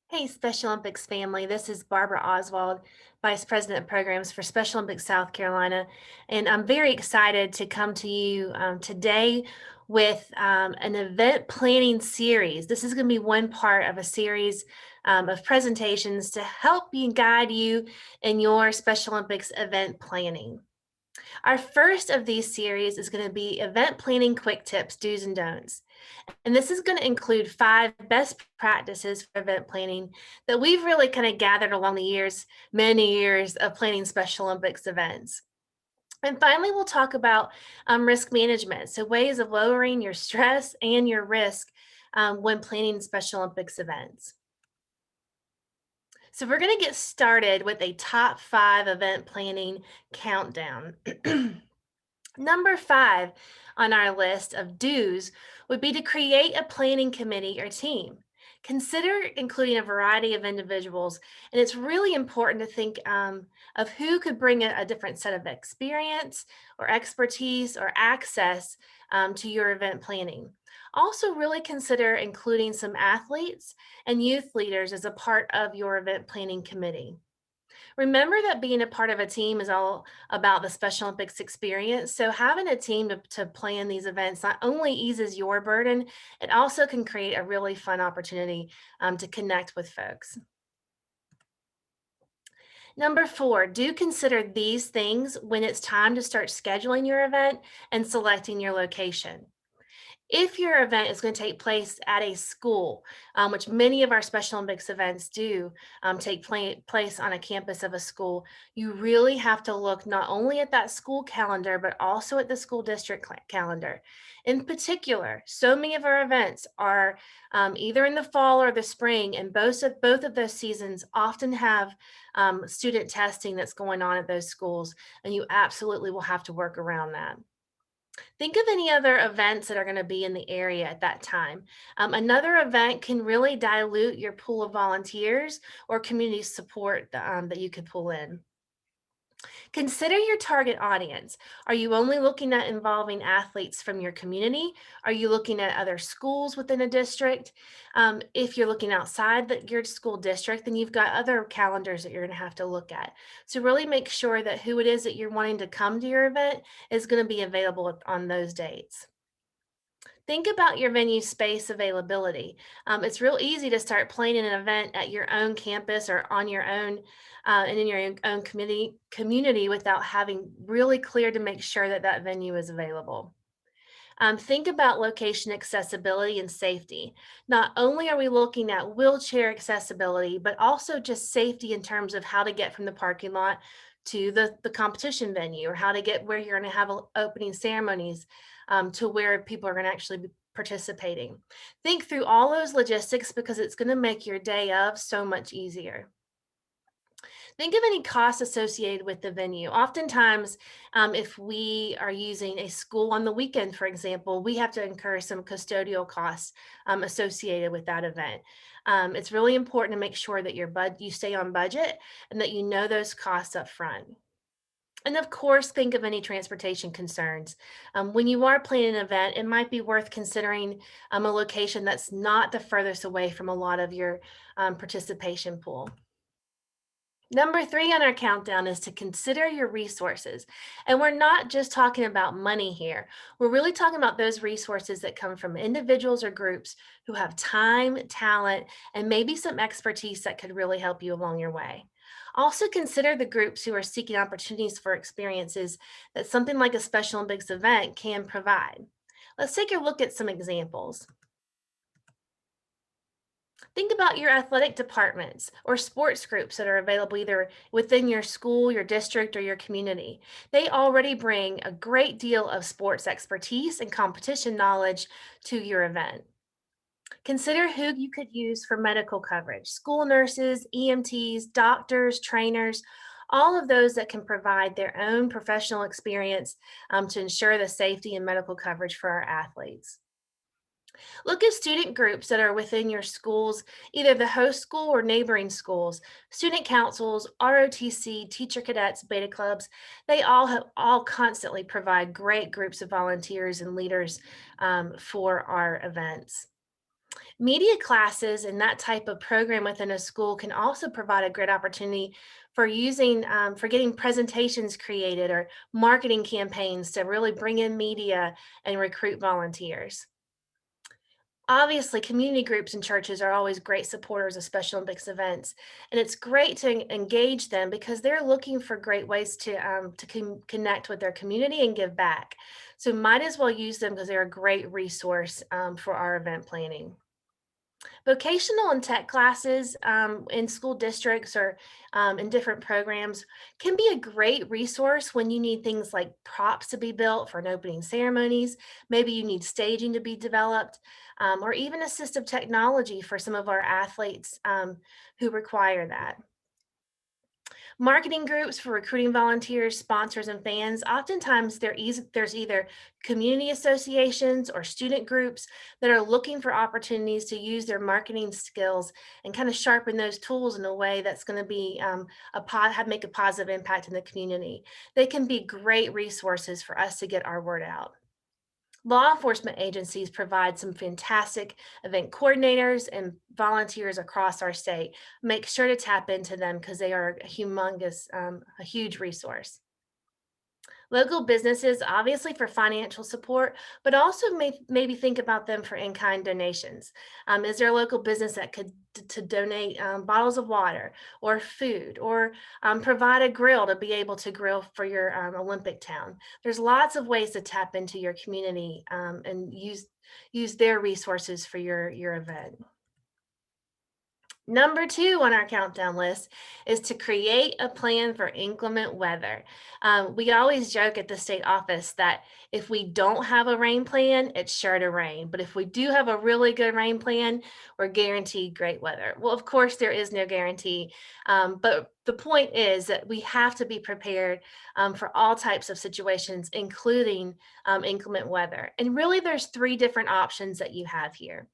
Hey, Special Olympics family. This is Barbara Oswald, Vice President of Programs for Special Olympics South Carolina. And I'm very excited to come to you today with an event planning series. This is going to be one part of a series of presentations to help you guide you in your Special Olympics event planning. Our first of these series is going to be event planning quick tips, do's and don'ts. And this is going to include 5 best practices for event planning that we've really kind of gathered along the years, many years of planning Special Olympics events. And finally, we'll talk about risk management. So, ways of lowering your stress and your risk when planning Special Olympics events. So, we're going to get started with a top 5 event planning countdown. Number 5 on our list of do's would be to create a planning committee or team. Consider including a variety of individuals, and it's really important to think of who could bring a different set of experience or expertise or access to your event planning. Also, really consider including some athletes and youth leaders as a part of your event planning committee. Remember that being a part of a team is all about the Special Olympics experience. So, having a team to plan these events not only eases your burden, it also can create a really fun opportunity to connect with folks. Number 4, do consider these things when it's time to start scheduling your event and selecting your location. If your event is going to take place at a school, which many of our Special Olympics events do take place on a campus of a school, you really have to look not only at that school calendar, but also at the school district calendar. In particular, so many of our events are either in the fall or the spring, and both of those seasons often have student testing that's going on at those schools, and you absolutely will have to work around that. Think of any other events that are going to be in the area at that time. Another event can really dilute your pool of volunteers or community support that you could pull in. Consider your target audience. Are you only looking at involving athletes from your community? Are you looking at other schools within a district? If you're looking outside your school district, then you've got other calendars that you're going to have to look at. So, really make sure that who it is that you're wanting to come to your event is going to be available on those dates. Think about your venue space availability. It's real easy to start planning an event at your own campus or on your own and in your own community without having really clear to make sure that that venue is available. Think about location accessibility and safety. Not only are we looking at wheelchair accessibility, but also just safety in terms of how to get from the parking lot to the competition venue or how to get where you're going to have opening ceremonies to where people are going to actually be participating. Think through all those logistics because it's going to make your day of so much easier. Think of any costs associated with the venue. Oftentimes, if we are using a school on the weekend, for example, we have to incur some custodial costs associated with that event. It's really important to make sure that you stay on budget and that you know those costs up front. And of course, think of any transportation concerns. When you are planning an event, it might be worth considering a location that's not the furthest away from a lot of your participation pool. Number 3 on our countdown is to consider your resources. And we're not just talking about money here. We're really talking about those resources that come from individuals or groups who have time, talent, and maybe some expertise that could really help you along your way. Also, consider the groups who are seeking opportunities for experiences that something like a Special Olympics event can provide. Let's take a look at some examples. Think about your athletic departments or sports groups that are available either within your school, your district, or your community. They already bring a great deal of sports expertise and competition knowledge to your event. Consider who you could use for medical coverage: school nurses, EMTs, doctors, trainers, all of those that can provide their own professional experience to ensure the safety and medical coverage for our athletes. Look at student groups that are within your schools, either the host school or neighboring schools, student councils, ROTC, teacher cadets, beta clubs. They all constantly provide great groups of volunteers and leaders for our events. Media classes and that type of program within a school can also provide a great opportunity for for getting presentations created or marketing campaigns to really bring in media and recruit volunteers. Obviously, community groups and churches are always great supporters of Special Olympics events, and it's great to engage them because they're looking for great ways to connect with their community and give back. So, might as well use them because they're a great resource for our event planning. Vocational and tech classes in school districts or in different programs can be a great resource when you need things like props to be built for an opening ceremonies. Maybe you need staging to be developed, or even assistive technology for some of our athletes who require that. Marketing groups for recruiting volunteers, sponsors, and fans. Oftentimes, there's either community associations or student groups that are looking for opportunities to use their marketing skills and kind of sharpen those tools in a way that's going to be make a positive impact in the community. They can be great resources for us to get our word out. Law enforcement agencies provide some fantastic event coordinators and volunteers across our state. Make sure to tap into them because they are a huge resource. Local businesses, obviously for financial support, but also maybe think about them for in-kind donations. Is there a local business that could to donate bottles of water or food or provide a grill to be able to grill for your Olympic town? There's lots of ways to tap into your community and use their resources for your event. Number two on our countdown list is to create a plan for inclement weather. We always joke at the state office that if we don't have a rain plan, it's sure to rain. But if we do have a really good rain plan, we're guaranteed great weather. Well, of course, there is no guarantee. But the point is that we have to be prepared for all types of situations, including inclement weather. And really, there's three different options that you have here.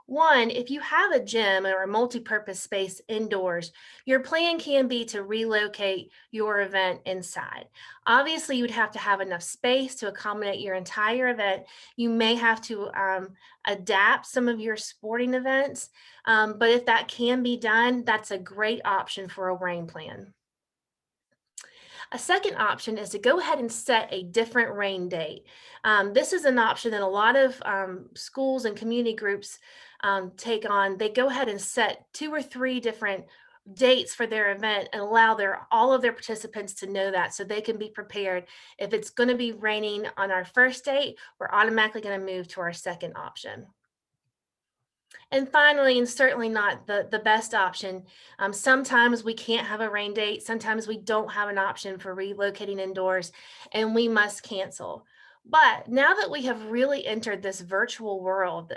One, if you have a gym or a multi-purpose space indoors, your plan can be to relocate your event inside. Obviously, you would have to have enough space to accommodate your entire event. You may have to adapt some of your sporting events, but if that can be done, that's a great option for a rain plan. A second option is to go ahead and set a different rain date. This is an option that a lot of schools and community groups take on. They go ahead and set two or three different dates for their event and allow all of their participants to know that so they can be prepared. If it's going to be raining on our first date, we're automatically going to move to our second option. And finally, and certainly not the best option, sometimes we can't have a rain date. Sometimes we don't have an option for relocating indoors and we must cancel. But now that we have really entered this virtual world,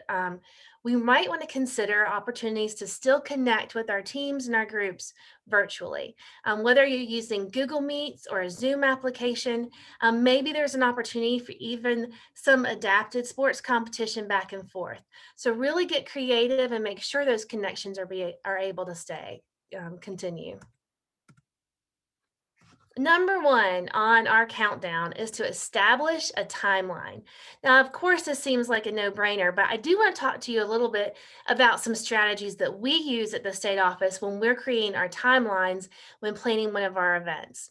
we might want to consider opportunities to still connect with our teams and our groups virtually. Whether you're using Google Meets or a Zoom application, maybe there's an opportunity for even some adapted sports competition back and forth. So really get creative and make sure those connections are able to continue. Number one on our countdown is to establish a timeline. Now, of course, this seems like a no-brainer, but I do want to talk to you a little bit about some strategies that we use at the state office when we're creating our timelines when planning one of our events.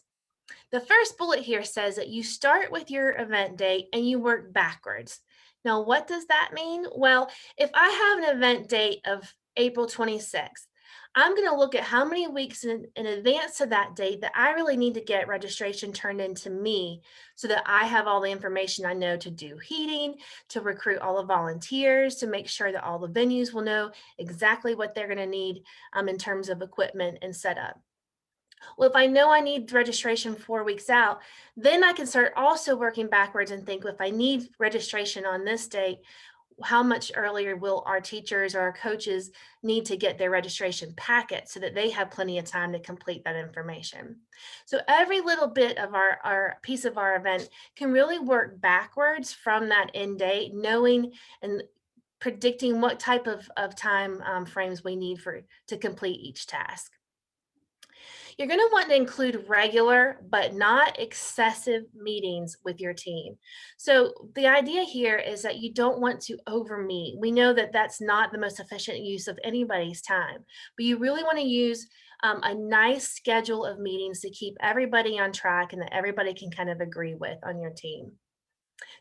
The first bullet here says that you start with your event date and you work backwards. Now, what does that mean? Well, if I have an event date of April 26th, I'm going to look at how many weeks in advance to that date that I really need to get registration turned into me so that I have all the information I know to do heating, to recruit all the volunteers, to make sure that all the venues will know exactly what they're going to need in terms of equipment and setup. Well, if I know I need registration 4 weeks out, then I can start also working backwards and think if I need registration on this date, how much earlier will our teachers or our coaches need to get their registration packet so that they have plenty of time to complete that information? So every little bit of our piece of our event can really work backwards from that end date, knowing and predicting what type of time frames we need to complete each task. You're going to want to include regular but not excessive meetings with your team. So, the idea here is that you don't want to over meet. We know that that's not the most efficient use of anybody's time, but you really want to use a nice schedule of meetings to keep everybody on track and that everybody can kind of agree with on your team.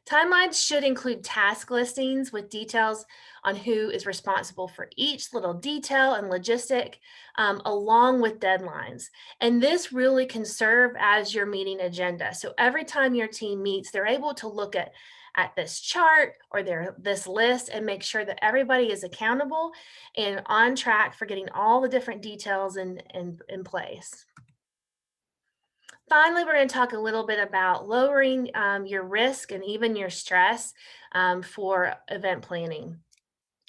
Timelines should include task listings with details on who is responsible for each little detail and logistic, along with deadlines. And this really can serve as your meeting agenda. So every time your team meets, they're able to look at this chart or this list and make sure that everybody is accountable and on track for getting all the different details in place. Finally, we're going to talk a little bit about lowering your risk and even your stress for event planning.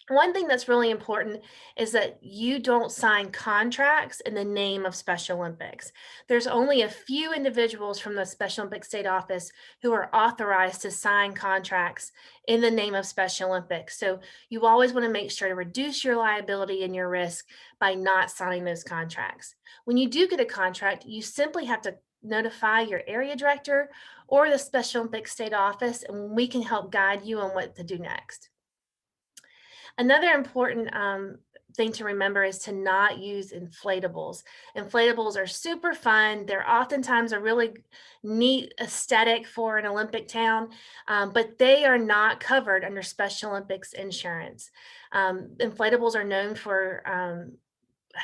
One thing that's really important is that you don't sign contracts in the name of Special Olympics. There's only a few individuals from the Special Olympics State Office who are authorized to sign contracts in the name of Special Olympics. So you always want to make sure to reduce your liability and your risk by not signing those contracts. When you do get a contract, you simply have to notify your area director or the Special Olympics State Office, and we can help guide you on what to do next. Another important thing to remember is to not use inflatables. Inflatables are super fun. They're oftentimes a really neat aesthetic for an Olympic town, but they are not covered under Special Olympics insurance. Inflatables are known for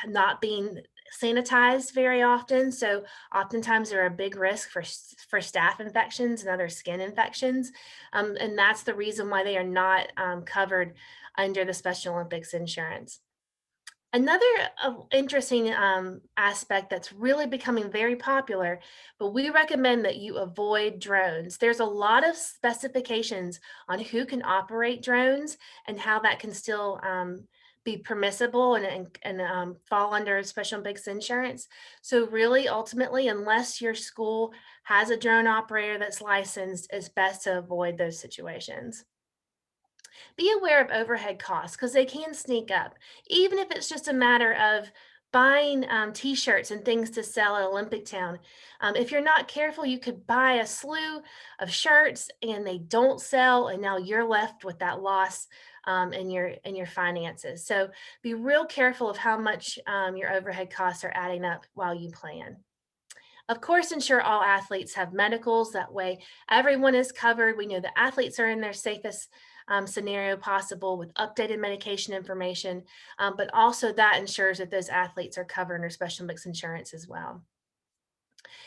not being sanitized very often. So oftentimes they're a big risk for staph infections and other skin infections. And that's the reason why they are not covered under the Special Olympics insurance. Another interesting aspect that's really becoming very popular, but we recommend that you avoid drones. There's a lot of specifications on who can operate drones and how that can still be permissible and fall under Special Olympics insurance. So, really, ultimately, unless your school has a drone operator that's licensed, it's best to avoid those situations. Be aware of overhead costs because they can sneak up, even if it's just a matter of buying t-shirts and things to sell at Olympic Town. If you're not careful, you could buy a slew of shirts and they don't sell, and now you're left with that loss in your finances. So be real careful of how much your overhead costs are adding up while you plan. Of course, ensure all athletes have medicals. That way, everyone is covered. We know the athletes are in their safest scenario possible with updated medication information, but also that ensures that those athletes are covered under Special Olympics insurance as well.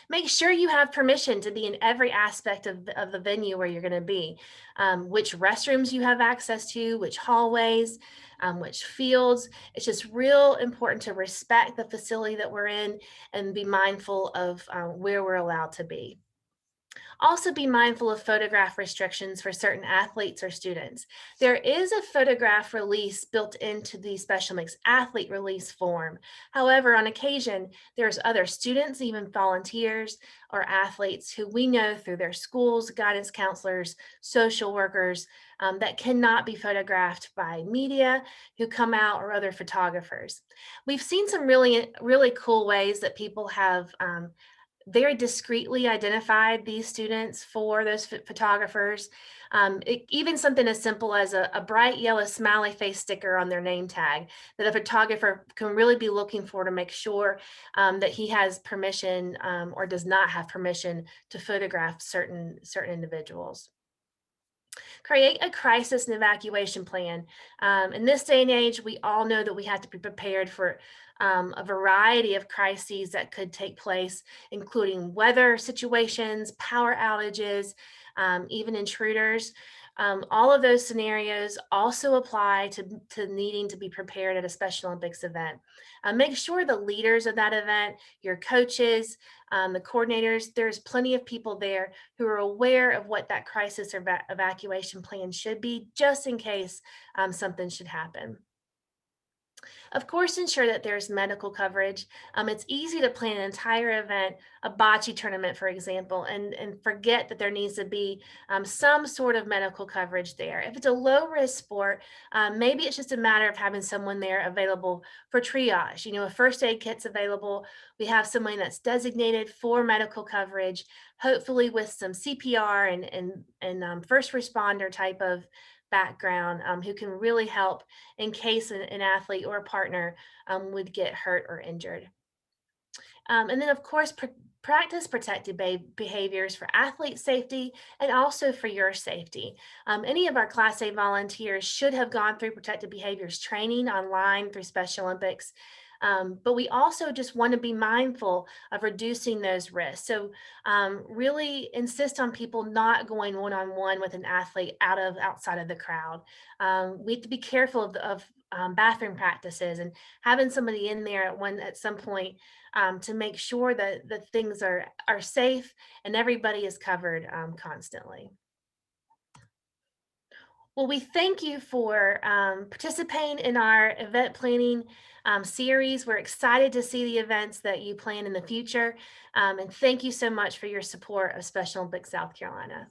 Make sure you have permission to be in every aspect of the venue where you're going to be, which restrooms you have access to, which hallways, which fields. It's just real important to respect the facility that we're in and be mindful of where we're allowed to be. Also, be mindful of photograph restrictions for certain athletes or students. There is a photograph release built into the Special Mix athlete release form. However, on occasion, there's other students, even volunteers or athletes who we know through their schools, guidance counselors, social workers, that cannot be photographed by media who come out or other photographers. We've seen some really, really cool ways that people have very discreetly identified these students for those photographers. Even something as simple as a bright yellow smiley face sticker on their name tag that a photographer can really be looking for to make sure that he has permission or does not have permission to photograph certain individuals. Create a crisis and evacuation plan. In this day and age, we all know that we have to be prepared for a variety of crises that could take place, including weather situations, power outages, even intruders. All of those scenarios also apply to needing to be prepared at a Special Olympics event. Make sure the leaders of that event, your coaches, the coordinators, there's plenty of people there who are aware of what that crisis or evacuation plan should be, just in case something should happen. Of course, ensure that there's medical coverage. It's easy to plan an entire event, a bocce tournament, for example, and forget that there needs to be some sort of medical coverage there. If it's a low risk sport, maybe it's just a matter of having someone there available for triage. You know, a first aid kit's available. We have someone that's designated for medical coverage, hopefully with some CPR and first responder type of background, who can really help in case an athlete or a partner would get hurt or injured. And then, of course, practice protective behaviors for athlete safety and also for your safety. Any of our Class A volunteers should have gone through protective behaviors training online through Special Olympics. But we also just want to be mindful of reducing those risks. So, really insist on people not going one on one with an athlete outside of the crowd. We have to be careful of bathroom practices and having somebody in there at some point to make sure that the things are safe and everybody is covered constantly. Well, we thank you for participating in our event planning series. We're excited to see the events that you plan in the future. And thank you so much for your support of Special Olympics South Carolina.